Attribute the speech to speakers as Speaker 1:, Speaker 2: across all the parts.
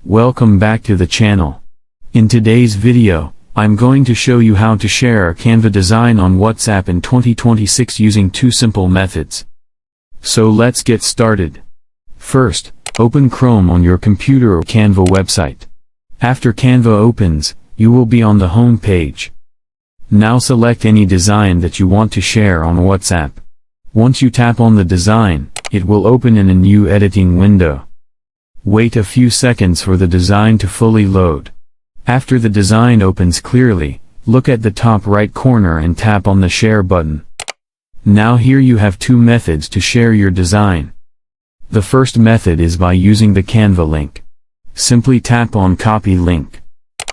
Speaker 1: Welcome back to the channel. In today's video, I'm going to show you how to share a Canva design on WhatsApp in 2026 using two simple methods. So let's get started. First, open Chrome on your computer or Canva website. After Canva opens, you will be on the home page. Now select any design that you want to share on WhatsApp. Once you tap on the design, it will open in a new editing window. Wait a few seconds for the design to fully load. After the design opens clearly, look at the top right corner and tap on the share button. Now here you have two methods to share your design. The first method is by using the Canva link. Simply tap on copy link.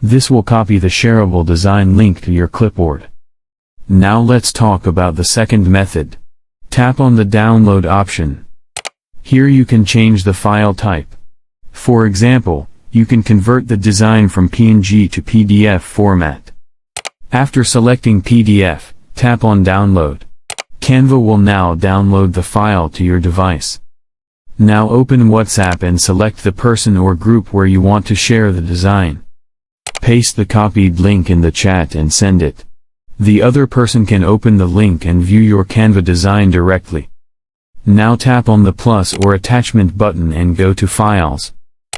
Speaker 1: This will copy the shareable design link to your clipboard. Now let's talk about the second method. Tap on the download option. Here you can change the file type. For example, you can convert the design from PNG to PDF format. After selecting PDF, tap on Download. Canva will now download the file to your device. Now open WhatsApp and select the person or group where you want to share the design. Paste the copied link in the chat and send it. The other person can open the link and view your Canva design directly. Now tap on the plus or attachment button and go to Files.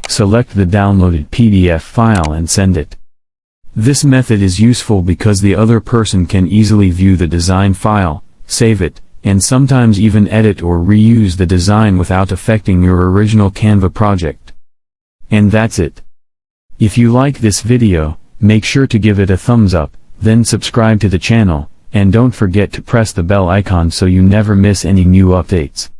Speaker 1: Select the downloaded PDF file and send it. This method is useful because the other person can easily view the design file, save it, and sometimes even edit or reuse the design without affecting your original Canva project. And that's it. If you like this video, make sure to give it a thumbs up, then subscribe to the channel, and don't forget to press the bell icon so you never miss any new updates.